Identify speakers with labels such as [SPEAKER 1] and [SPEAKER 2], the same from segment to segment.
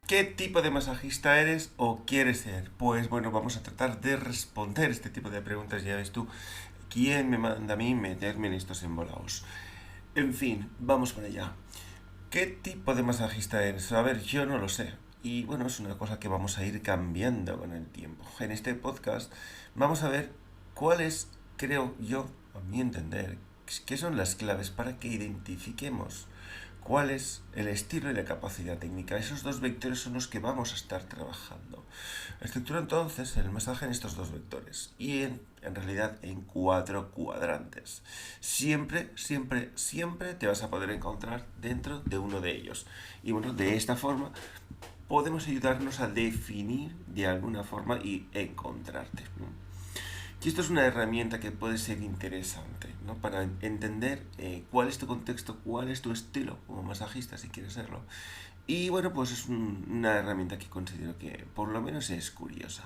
[SPEAKER 1] ¿Qué tipo de masajista eres o quieres ser? Pues bueno, vamos a tratar de responder este tipo de preguntas. Ya ves tú, ¿quién me manda a mí meterme en estos embolados? En fin, vamos para allá. ¿Qué tipo de masajista eres? A ver, yo no lo sé. Y bueno, es una cosa que vamos a ir cambiando con el tiempo. En este podcast vamos a ver cuáles, creo yo, a mi entender, qué son las claves para que identifiquemos cuál es el estilo y la capacidad técnica. Esos dos vectores son los que vamos a estar trabajando. Estructura entonces el masaje en estos dos vectores y en realidad en 4 cuadrantes. Siempre, siempre, siempre te vas a poder encontrar dentro de uno de ellos. Y bueno, de esta forma podemos ayudarnos a definir de alguna forma y encontrarte, ¿no? Y esto es una herramienta que puede ser interesante, ¿no? Para entender cuál es tu contexto, cuál es tu estilo como masajista, si quieres serlo. Y bueno, pues es una herramienta que considero que por lo menos es curiosa.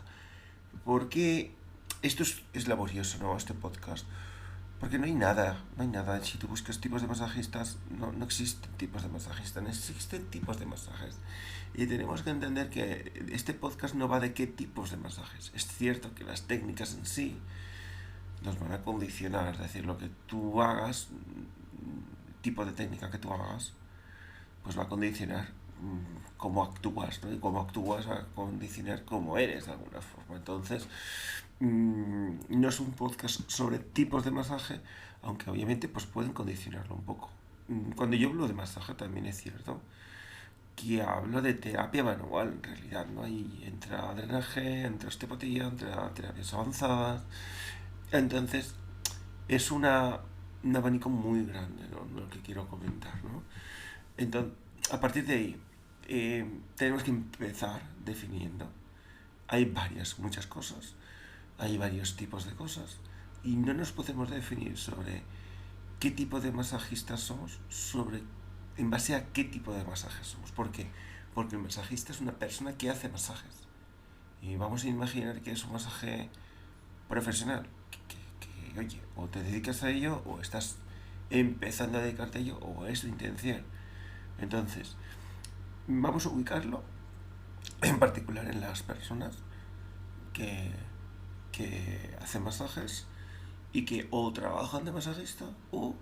[SPEAKER 1] Porque esto es laborioso, ¿no? Este podcast. Porque no hay nada, no hay nada. Si tú buscas tipos de masajistas, no existen tipos de masajistas, no existen tipos de masajes. Y tenemos que entender que este podcast no va de qué tipos de masajes. Es cierto que las técnicas en sí nos van a condicionar, es decir, lo que tú hagas, tipo de técnica que tú hagas, pues va a condicionar cómo actúas, ¿no? Y cómo actúas va a condicionar cómo eres de alguna forma. Entonces, no es un podcast sobre tipos de masaje, aunque obviamente pues pueden condicionarlo un poco. Cuando yo hablo de masaje también es cierto que hablo de terapia manual, en realidad, ¿no? Ahí entra drenaje, entra osteopatía, entra terapias avanzadas. Entonces, es un abanico muy grande, ¿no? Lo que quiero comentar, ¿no? Entonces, a partir de ahí, tenemos que empezar definiendo. Hay muchas cosas, hay varios tipos de cosas, y no nos podemos definir sobre qué tipo de masajistas somos, en base a qué tipo de masajes somos. ¿Por qué? Porque el masajista es una persona que hace masajes. Y vamos a imaginar que es un masaje profesional, oye, o te dedicas a ello o estás empezando a dedicarte a ello o es tu intención. Entonces, vamos a ubicarlo en particular en las personas que, que hacen masajes y que o trabajan de masajista o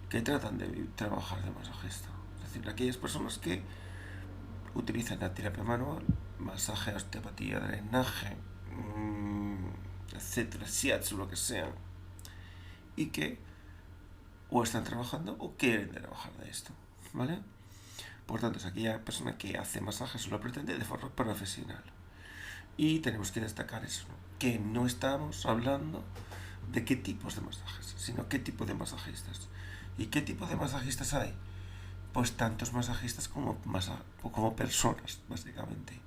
[SPEAKER 1] que tratan de trabajar de masajista. Es decir, aquellas personas que utilizan la terapia manual, masaje, osteopatía, drenaje, etcétera, shiatsu, lo que sea, y que o están trabajando o quieren trabajar de esto, ¿vale? Por tanto, es aquella persona que hace masajes o lo pretende de forma profesional. Y tenemos que destacar eso, ¿no? Que no estamos hablando de qué tipos de masajes, sino qué tipo de masajistas. ¿Y qué tipo de masajistas hay? Pues tantos masajistas como personas, básicamente.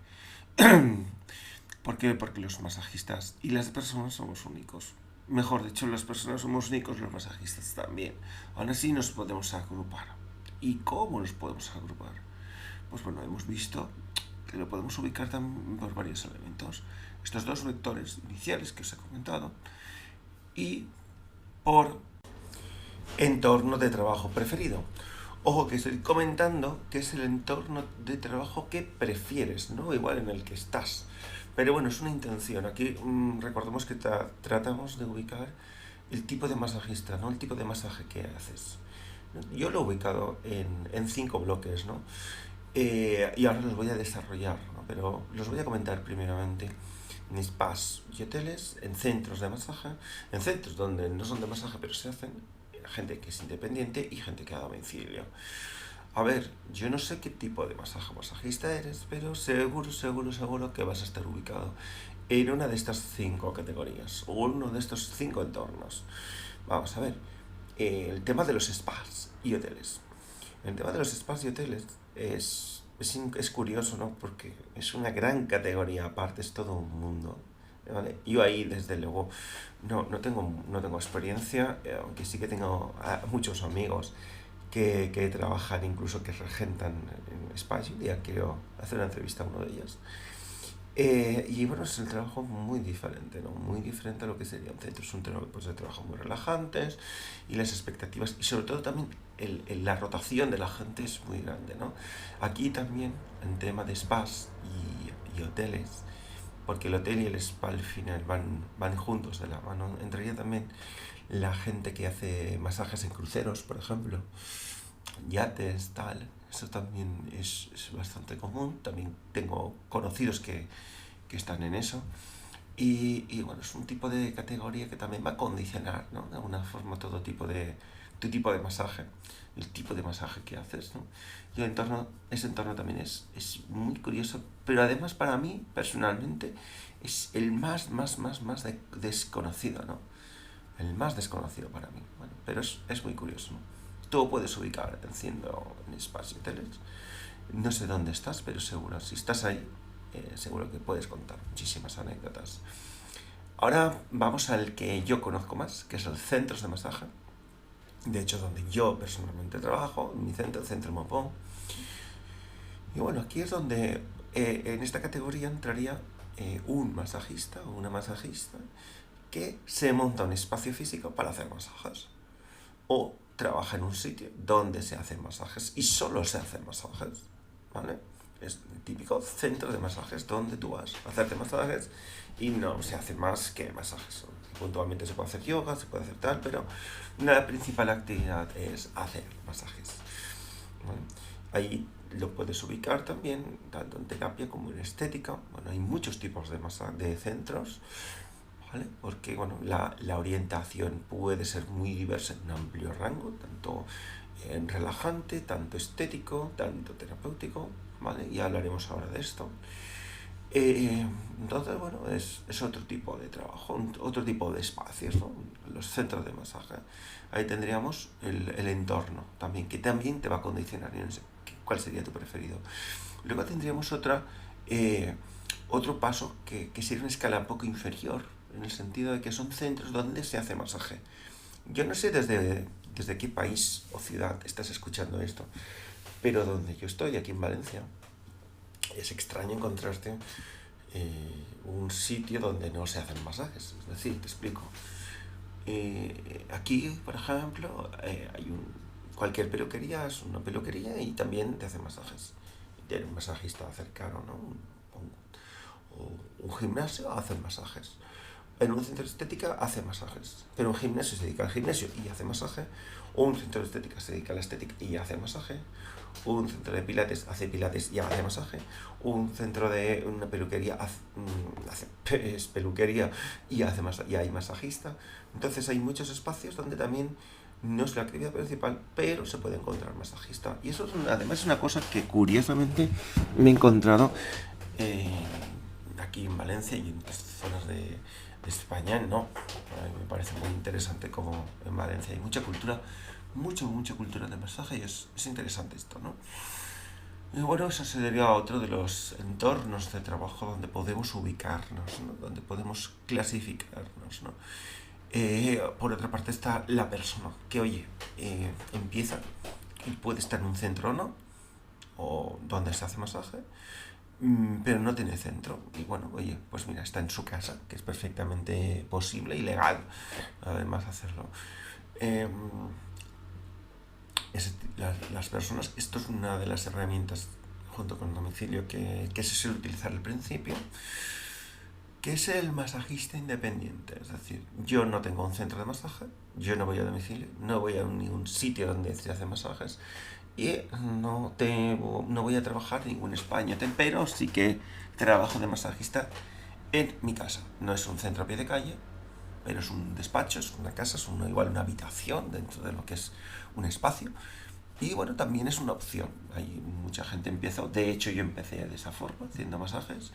[SPEAKER 1] ¿Por qué? Porque los masajistas y las personas somos únicos. Mejor dicho, las personas somos únicos, los masajistas también. Aún así nos podemos agrupar. ¿Y cómo nos podemos agrupar? Pues bueno, hemos visto que lo podemos ubicar también por varios elementos. Estos dos vectores iniciales que os he comentado y por entorno de trabajo preferido. Ojo que estoy comentando que es el entorno de trabajo que prefieres, no igual en el que estás. Pero bueno, es una intención. Aquí recordemos que tratamos de ubicar el tipo de masajista, ¿no? El tipo de masaje que haces. Yo lo he ubicado en 5 bloques, ¿no? Y ahora los voy a desarrollar, ¿no? Pero los voy a comentar primeramente en spas y hoteles, en centros de masaje, en centros donde no son de masaje pero se hacen, gente que es independiente y gente que da domicilio. A ver, yo no sé qué tipo de masajista eres, pero seguro, seguro, seguro que vas a estar ubicado en una de estas 5 categorías o uno de estos 5 entornos. Vamos a ver, el tema de los spas y hoteles. El tema de los spas y hoteles es curioso, ¿no? Porque es una gran categoría, aparte es todo un mundo. ¿Vale? Yo ahí, desde luego, no tengo experiencia, aunque sí que tengo muchos amigos que trabajan, incluso que regentan en spas. Y un día quiero hacer una entrevista a uno de ellos. Y bueno, es un trabajo muy diferente, ¿no? Muy diferente a lo que sería un centro. Es un trabajo pues, de trabajo muy relajantes y las expectativas, y sobre todo también la rotación de la gente es muy grande, ¿no? Aquí también, en tema de spas y hoteles, porque el hotel y el spa al final van juntos de la mano, entraría también la gente que hace masajes en cruceros, por ejemplo, yates, tal. Eso también es bastante común. También tengo conocidos que están en eso. Y bueno, es un tipo de categoría que también va a condicionar, ¿no? De alguna forma todo tipo de, tu tipo de masaje, el tipo de masaje que haces, ¿no? Y ese entorno también es muy curioso, pero además para mí, personalmente, es el más desconocido, ¿no? El más desconocido para mí. Bueno, pero es muy curioso, ¿no? Tú puedes ubicar enciendo en spas y hoteles. No sé dónde estás, pero seguro, si estás ahí, seguro que puedes contar muchísimas anécdotas. Ahora vamos al que yo conozco más, que es el centros de masaje. De hecho, donde yo personalmente trabajo, en mi centro, el Centro Mopón. Y bueno, aquí es donde en esta categoría entraría un masajista o una masajista que se monta un espacio físico para hacer masajes. O trabaja en un sitio donde se hacen masajes y solo se hacen masajes, ¿vale? Es el típico centro de masajes donde tú vas a hacerte masajes y no se hace más que masajes. Puntualmente se puede hacer yoga, se puede hacer tal, pero la principal actividad es hacer masajes, ¿vale? Ahí lo puedes ubicar también, tanto en terapia como en estética. Bueno, hay muchos tipos de centros, ¿vale? Porque bueno, la orientación puede ser muy diversa en un amplio rango, tanto en relajante, tanto estético, tanto terapéutico, ¿vale? Y hablaremos ahora de esto. Entonces, bueno, es otro tipo de trabajo, otro tipo de espacios, ¿no? Los centros de masaje. Ahí tendríamos el entorno también, que también te va a condicionar. No sé cuál sería tu preferido. Luego tendríamos otro paso que sería una escala un poco inferior, en el sentido de que son centros donde se hace masaje. Yo no sé desde qué país o ciudad estás escuchando esto, pero donde yo estoy, aquí en Valencia, es extraño encontrarte un sitio donde no se hacen masajes. Es decir, te explico. Aquí, por ejemplo, cualquier peluquería es una peluquería y también te hacen masajes. Tiene un masajista cercano, ¿no? Un gimnasio hace masajes. En un centro de estética hace masajes. Pero un gimnasio se dedica al gimnasio y hace masaje. O un centro de estética se dedica a la estética y hace masaje. Un centro de pilates hace pilates y hace masaje. Un centro de una peluquería hace peluquería y y hay masajista. Entonces hay muchos espacios donde también no es la actividad principal, pero se puede encontrar masajista. Y eso además es una cosa que curiosamente me he encontrado eh, aquí en Valencia y en otras zonas de España, no. A mí me parece muy interesante como en Valencia hay mucha cultura, mucha cultura de masaje y es interesante esto, ¿no? Y bueno, eso sería otro de los entornos de trabajo donde podemos ubicarnos, ¿no? Donde podemos clasificarnos, ¿no? Por otra parte está la persona, que oye, empieza, y puede estar en un centro o no, o donde se hace masaje, pero no tiene centro. Y bueno, oye, pues mira, está en su casa, que es perfectamente posible y legal, además, hacerlo. Eh, las personas, esto es una de las herramientas, junto con el domicilio, que se suele utilizar al principio, que es el masajista independiente. Es decir, yo no tengo un centro de masaje, yo no voy a domicilio, no voy a ningún sitio donde se hace masajes y no voy a trabajar en ningún España, pero sí que trabajo de masajista en mi casa. No es un centro a pie de calle, pero es un despacho, es una casa, es igual una habitación dentro de lo que es un espacio. Y bueno, también es una opción. Hay mucha gente empieza, de hecho yo empecé de esa forma, haciendo masajes.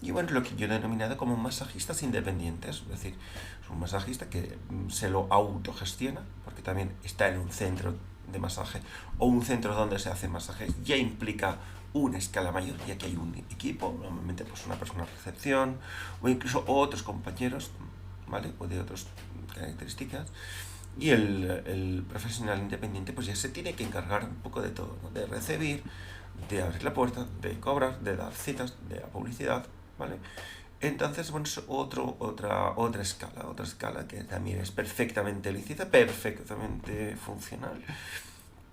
[SPEAKER 1] Y bueno, lo que yo he denominado como masajistas independientes, es decir, es un masajista que se lo autogestiona, porque también está en un centro de masaje o un centro donde se hace masajes, ya implica una escala mayor, ya que hay un equipo, normalmente pues una persona de recepción o incluso otros compañeros, ¿vale? O de otras características. Y el profesional independiente pues ya se tiene que encargar un poco de todo, ¿no? De recibir, de abrir la puerta, de cobrar, de dar citas, de la publicidad, ¿vale? Entonces, bueno, es otra escala que también es perfectamente lícita, perfectamente funcional.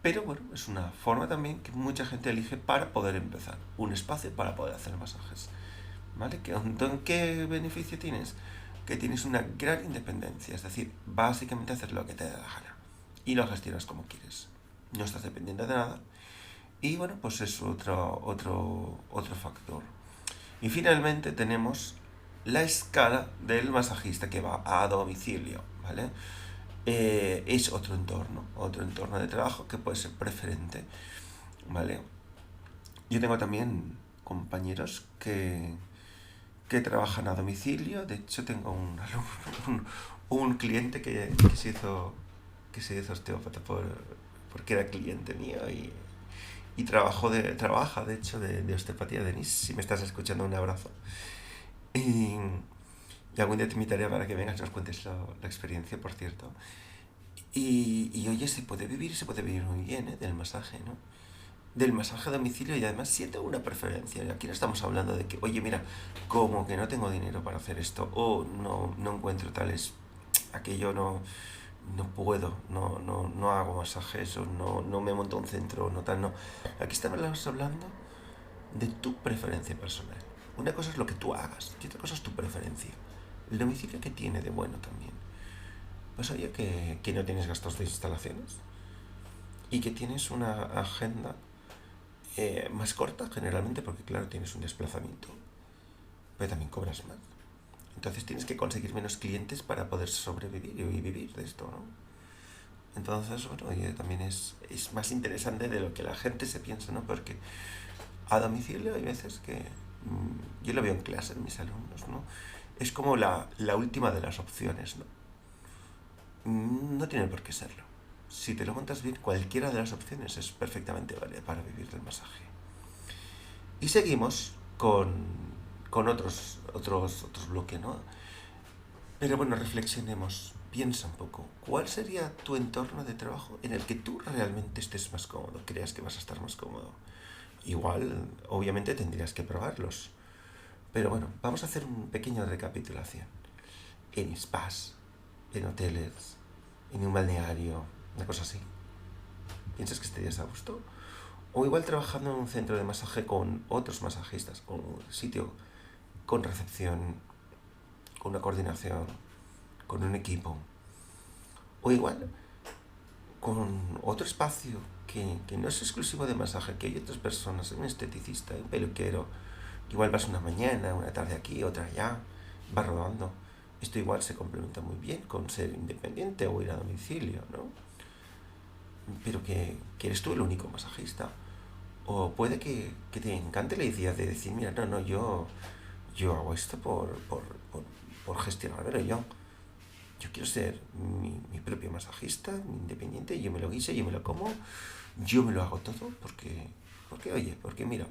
[SPEAKER 1] Pero bueno, es una forma también que mucha gente elige para poder empezar, un espacio para poder hacer masajes, ¿vale? ¿Qué beneficio tienes? Que tienes una gran independencia, es decir, básicamente hacer lo que te da la gana y lo gestionas como quieres. No estás dependiente de nada. Y bueno, pues es otro factor. Y finalmente tenemos la escala del masajista que va a domicilio, ¿vale? Es otro entorno de trabajo que puede ser preferente, ¿vale? Yo tengo también compañeros que trabajan a domicilio. De hecho, tengo un cliente que se hizo osteópata porque era cliente mío y trabaja, de hecho, de osteopatía. Denis, si me estás escuchando, un abrazo. Y, y algún día te invitaré para que vengas y nos cuentes la experiencia, por cierto. Y oye, se puede vivir muy bien, ¿eh? Del masaje, ¿no? Del masaje a domicilio y además siento una preferencia. Y aquí no estamos hablando de que, oye, mira, como que no tengo dinero para hacer esto o no encuentro tales, aquello no puedo, no hago masajes o no me monto un centro, no tal, no. Aquí estamos hablando de tu preferencia personal. Una cosa es lo que tú hagas y otra cosa es tu preferencia. El domicilio que tiene de bueno también. Pues oye, que no tienes gastos de instalaciones y que tienes una agenda más corta generalmente porque claro, tienes un desplazamiento, pero también cobras más. Entonces tienes que conseguir menos clientes para poder sobrevivir y vivir de esto, ¿no? Entonces, bueno, oye, también es más interesante de lo que la gente se piensa, ¿no? Porque a domicilio hay veces que, yo lo veo en clase en mis alumnos, ¿no? Es como la última de las opciones, ¿no? No tiene por qué serlo. Si te lo montas bien, cualquiera de las opciones es perfectamente válida para vivir del masaje. Y seguimos con otros bloques, ¿no? Pero bueno, reflexionemos, piensa un poco. ¿Cuál sería tu entorno de trabajo en el que tú realmente estés más cómodo, creas que vas a estar más cómodo? Igual, obviamente tendrías que probarlos. Pero bueno, vamos a hacer un pequeño recapitulación. En spas, en hoteles, en un balneario, una cosa así. ¿Piensas que estarías a gusto? O igual trabajando en un centro de masaje con otros masajistas, o un sitio con recepción, con una coordinación, con un equipo. O igual con otro espacio que no es exclusivo de masaje, que hay otras personas, un esteticista, un peluquero. Igual vas una mañana, una tarde aquí, otra allá, vas rodando. Esto igual se complementa muy bien con ser independiente o ir a domicilio, ¿no? Pero que eres tú el único masajista. O puede que te encante la idea de decir, mira, yo hago esto por gestionármelo yo. Yo quiero ser mi propio masajista, mi independiente, yo me lo guise, yo me lo como, yo me lo hago todo porque mira,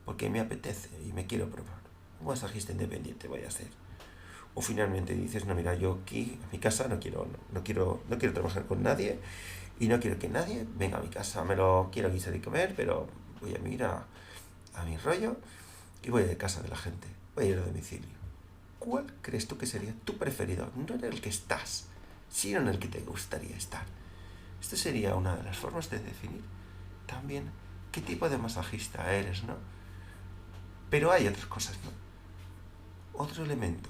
[SPEAKER 1] porque me apetece y me quiero probar. Un masajista independiente voy a ser. O finalmente dices, no, mira, yo aquí, en mi casa, no quiero trabajar con nadie y no quiero que nadie venga a mi casa. Me lo quiero guisar y comer, pero voy a ir a mi rollo y voy a ir a casa de la gente. Voy a ir a domicilio. ¿Cuál crees tú que sería tu preferido? No en el que estás, sino en el que te gustaría estar. Esta sería una de las formas de definir también qué tipo de masajista eres, ¿no? Pero hay otras cosas, ¿no? Otro elemento.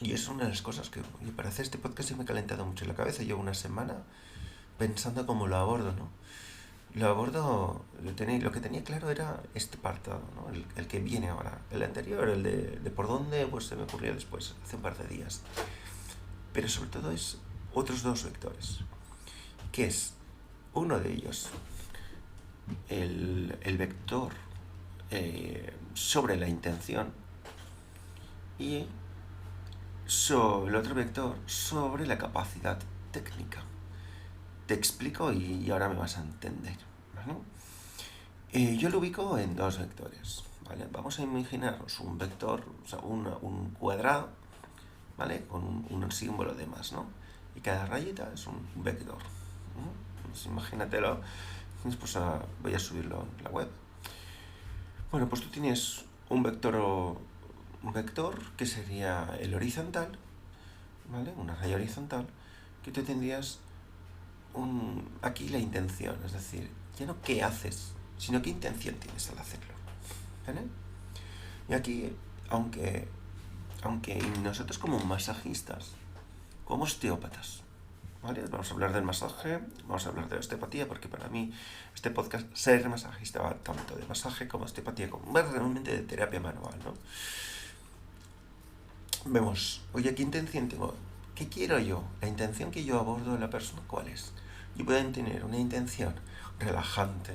[SPEAKER 1] Y es una de las cosas que, oye, para hacer este podcast se me ha calentado mucho la cabeza. Llevo una semana pensando cómo lo abordo, ¿no? Lo abordo, lo que tenía claro era este apartado, ¿no? El que viene ahora. El anterior, el de por dónde, pues se me ocurrió después, hace un par de días. Pero sobre todo es otros dos vectores, que es uno de ellos, el vector sobre la intención y el otro vector sobre la capacidad técnica. Te explico y ahora me vas a entender, ¿vale? Yo lo ubico en dos vectores, ¿vale? Vamos a imaginarnos un vector, o sea, un cuadrado, ¿vale? Con un símbolo de más, ¿no? Y cada rayita es un vector, ¿no? Pues imagínatelo. Pues voy a subirlo en la web. Bueno, pues tú tienes un vector que sería el horizontal, ¿vale? Una raya horizontal, que tú tendrías aquí la intención, es decir, ya no qué haces, sino qué intención tienes al hacerlo, ¿vale? Y aquí, aunque nosotros como masajistas, como osteópatas, ¿vale? Vamos a hablar del masaje, vamos a hablar de osteopatía, porque para mí este podcast, ser masajista, va tanto de masaje como osteopatía, como realmente de terapia manual, ¿no? Vemos, oye, ¿qué intención tengo? ¿Qué quiero yo? La intención que yo abordo de la persona, ¿cuál es? Y pueden tener una intención relajante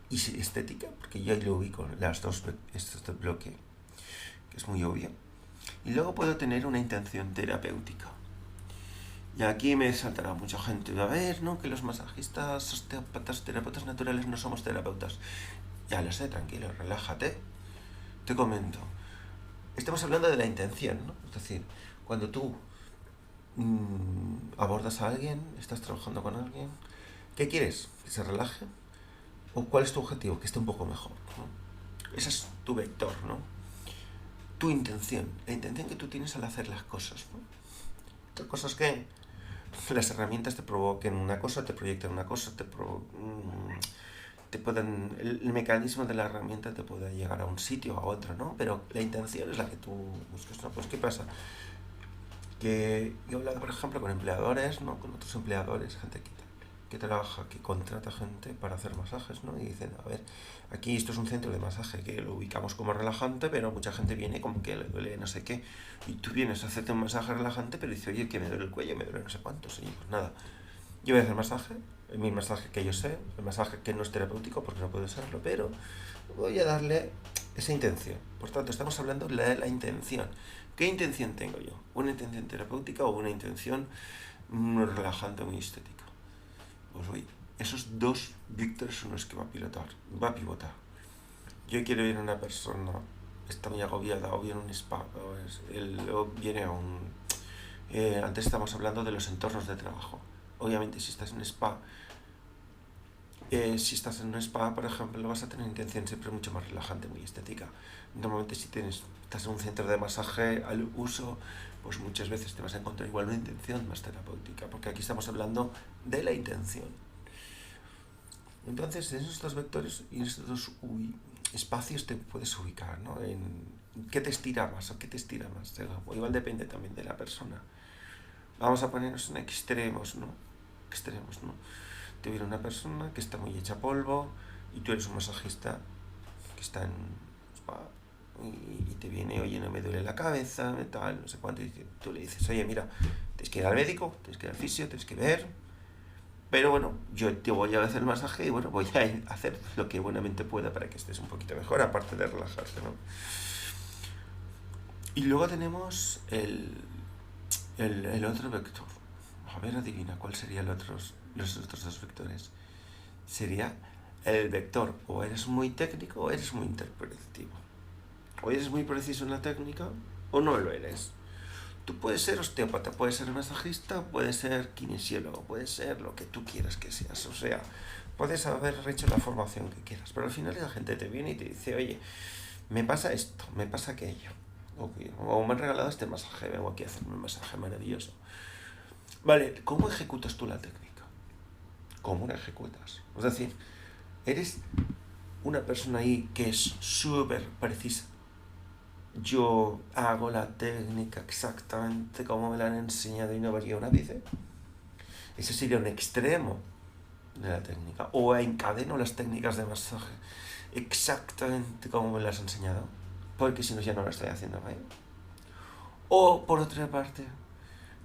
[SPEAKER 1] y estética, porque yo ahí lo ubico, estos dos bloques, que es muy obvio. Y luego puedo tener una intención terapéutica. Y aquí me saltará mucha gente. A ver, ¿no? Que los masajistas, osteópatas, terapeutas naturales no somos terapeutas. Ya lo sé, tranquilo, relájate. Te comento. Estamos hablando de la intención, ¿no? Es decir, cuando tú abordas a alguien, estás trabajando con alguien, ¿qué quieres? ¿Que se relaje? ¿O cuál es tu objetivo? Que esté un poco mejor, ¿no? Ese es tu vector, ¿no? Tu intención, la intención que tú tienes al hacer las cosas, ¿no? Otra cosa es que las herramientas te provoquen una cosa, te proyecten una cosa, te pueden, el mecanismo de la herramienta te puede llegar a un sitio o a otro, ¿no? Pero la intención es la que tú buscas, ¿no? Pues ¿qué pasa? Que yo he hablado, por ejemplo, con empleadores, ¿no? Con otros empleadores, gente que trabaja, que contrata gente para hacer masajes, ¿no? Y dicen, a ver, aquí esto es un centro de masaje que lo ubicamos como relajante, pero mucha gente viene como que le duele no sé qué. Y tú vienes a hacerte un masaje relajante, pero dices, oye, que me duele el cuello, me duele no sé cuántos. Y pues nada, yo voy a hacer masaje, mi masaje que yo sé, el masaje que no es terapéutico porque no puede serlo, pero voy a darle esa intención. Por tanto, estamos hablando de la intención. ¿Qué intención tengo yo? ¿Una intención terapéutica o una intención relajante, muy estética? Pues oye, esos dos víctores son los que va a pivotar. Yo quiero ir a una persona, está muy agobiada, o viene a un spa, o viene a un... antes estábamos hablando de los entornos de trabajo. Obviamente, si estás en spa, si estás en un spa, por ejemplo, vas a tener intención siempre mucho más relajante, muy estética. Normalmente si estás en un centro de masaje al uso, pues muchas veces te vas a encontrar igual una intención más terapéutica, porque aquí estamos hablando de la intención. Entonces, en estos dos vectores y en estos dos espacios te puedes ubicar, ¿no? En qué te estira más o qué te estira más. O igual depende también de la persona. Vamos a ponernos en extremos, ¿no? Extremos, ¿no? Te viene una persona que está muy hecha polvo y tú eres un masajista que está en spa y te viene, oye, no me duele la cabeza, tal, no sé cuánto, y tú le dices, oye, mira, tienes que ir al médico, tienes que ir al fisio, tienes que ver, pero bueno, yo te voy a hacer el masaje y bueno, voy a hacer lo que buenamente pueda para que estés un poquito mejor, aparte de relajarse, ¿no? Y luego tenemos el otro vector. A ver, adivina, ¿cuál sería los otros dos vectores? Sería el vector, o eres muy técnico o eres muy interpretativo. O eres muy preciso en la técnica o no lo eres. Tú puedes ser osteópata, puedes ser masajista, puedes ser kinesiólogo, puedes ser lo que tú quieras que seas. O sea, puedes haber hecho la formación que quieras, pero al final la gente te viene y te dice, oye, me pasa esto, me pasa aquello. O me han regalado este masaje, vengo aquí a hacerme un masaje maravilloso. Vale, ¿cómo ejecutas tú la técnica? ¿Cómo la ejecutas? Es decir, eres una persona ahí que es súper precisa. Yo hago la técnica exactamente como me la han enseñado y no varía un ápice. Ese sería un extremo de la técnica. O encadeno las técnicas de masaje exactamente como me las han enseñado, porque si no ya no lo estoy haciendo bien. O por otra parte,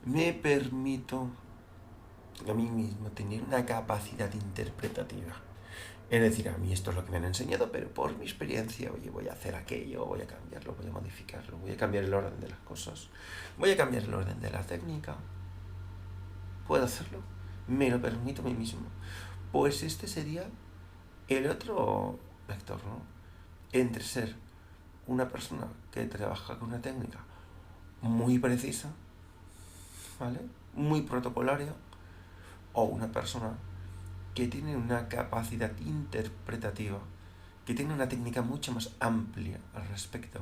[SPEAKER 1] me permito a mí mismo tener una capacidad interpretativa. Es decir, a mí esto es lo que me han enseñado, pero por mi experiencia, oye, voy a hacer aquello, voy a cambiarlo, voy a modificarlo, voy a cambiar el orden de las cosas, voy a cambiar el orden de la técnica. ¿Puedo hacerlo? Me lo permito a mí mismo. Pues este sería el otro vector, ¿no? Entre ser una persona que trabaja con una técnica muy precisa, ¿vale? Muy protocolaria, o una persona que tiene una capacidad interpretativa que tiene una técnica mucho más amplia al respecto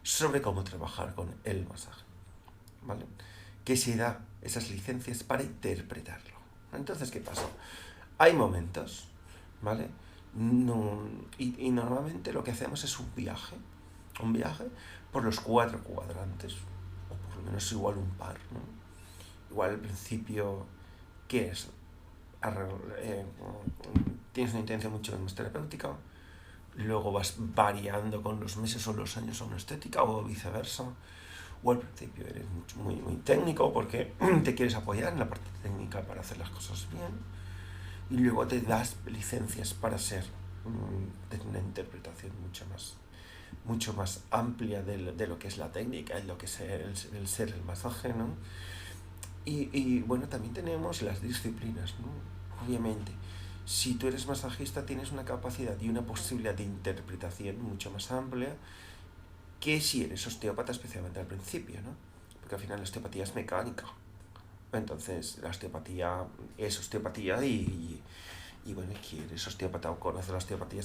[SPEAKER 1] sobre cómo trabajar con el masaje, ¿vale? Que se da esas licencias para interpretarlo. Entonces, ¿qué pasa? Hay momentos, ¿vale? No, y normalmente lo que hacemos es un viaje por los 4 cuadrantes, o por lo menos igual un par, ¿no? Igual al principio, ¿qué es? Tienes una intención mucho más terapéutica, luego vas variando con los meses o los años a una estética o viceversa, o al principio eres muy, muy técnico porque te quieres apoyar en la parte técnica para hacer las cosas bien, y luego te das licencias para ser de una interpretación mucho más amplia de lo que es la técnica y lo que es el ser el masaje, ¿no? Y bueno, también tenemos las disciplinas, ¿no? Obviamente, si tú eres masajista tienes una capacidad y una posibilidad de interpretación mucho más amplia que si eres osteópata, especialmente al principio, ¿no? Porque al final la osteopatía es mecánica. Entonces, la osteopatía es osteopatía y bueno, si eres osteópata o conoces la osteopatía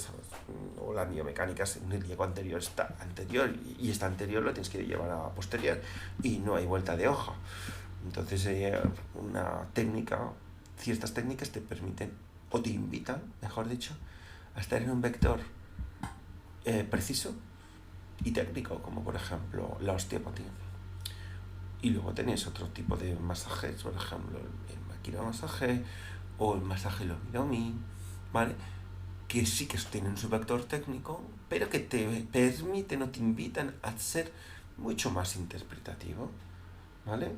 [SPEAKER 1] o la biomecánica, un ilíaco anterior está anterior y esta anterior lo tienes que llevar a posterior y no hay vuelta de hoja. Entonces, ciertas técnicas te permiten o te invitan, mejor dicho, a estar en un vector preciso y técnico, como por ejemplo la osteopatía. Y luego tenéis otro tipo de masajes, por ejemplo el maquinomasaje o el masaje Lomi, ¿vale? Que sí que tienen su vector técnico, pero que te permiten o te invitan a ser mucho más interpretativo, ¿vale?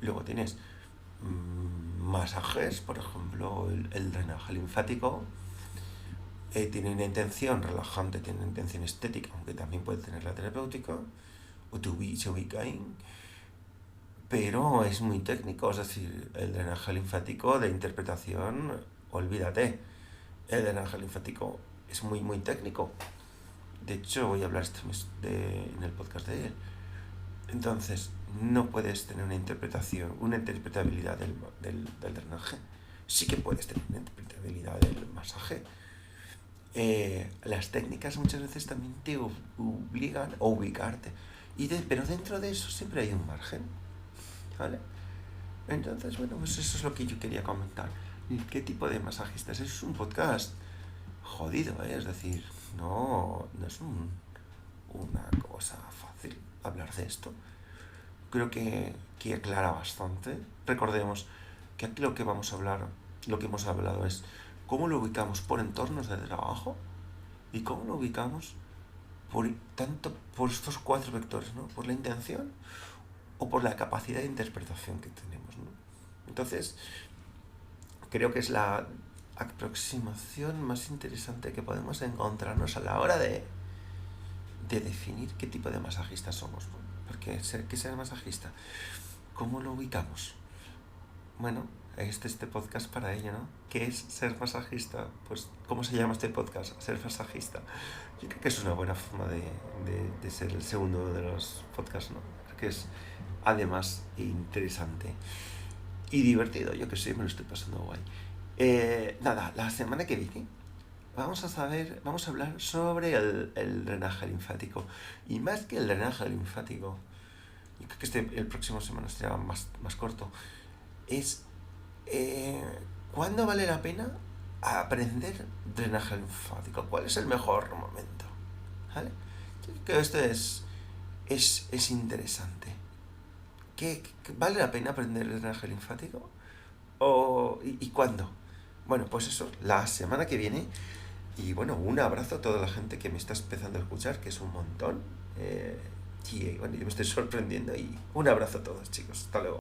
[SPEAKER 1] Luego tienes masajes, por ejemplo el drenaje linfático, tiene una intención relajante, tiene una intención estética, aunque también puede tener la terapéutica, o se ubica ahí, pero es muy técnico, es decir, el drenaje linfático de interpretación, olvídate, el drenaje linfático es muy, muy técnico. De hecho, voy a hablar este mes en el podcast de él. Entonces, no puedes tener una interpretabilidad del drenaje. Sí que puedes tener una interpretabilidad del masaje. Las técnicas muchas veces también te obligan a ubicarte. Pero dentro de eso siempre hay un margen, ¿vale? Entonces, bueno, pues eso es lo que yo quería comentar. ¿Qué tipo de masajistas? Es un podcast jodido, ¿eh? Es decir, no es una cosa fácil hablar de esto. Creo que aclara bastante. Recordemos que aquí lo que hemos hablado es cómo lo ubicamos por entornos de trabajo y cómo lo ubicamos tanto por estos 4 vectores, ¿no? Por la intención o por la capacidad de interpretación que tenemos, ¿no? Entonces, creo que es la aproximación más interesante que podemos encontrarnos a la hora de definir qué tipo de masajista somos, ¿no? Porque ¿qué ser masajista? ¿Cómo lo ubicamos? Bueno, este podcast para ello, ¿no? ¿Qué es ser masajista? Pues, ¿cómo se llama este podcast? Ser masajista. Yo creo que es una buena forma de ser el segundo de los podcasts, ¿no? Creo que es, además, interesante y divertido. Yo que sé, me lo estoy pasando guay. Nada, la semana que viene vamos a hablar sobre el drenaje linfático. Y más que el drenaje linfático, y creo que el próximo semana será más corto, es ¿cuándo vale la pena aprender drenaje linfático? ¿Cuál es el mejor momento? ¿Vale? Yo creo que esto es interesante. ¿Vale la pena aprender el drenaje linfático? ¿Y cuándo? Bueno, pues eso, la semana que viene. Y bueno, un abrazo a toda la gente que me está empezando a escuchar, que es un montón. Y bueno, yo me estoy sorprendiendo. Y un abrazo a todos, chicos. Hasta luego.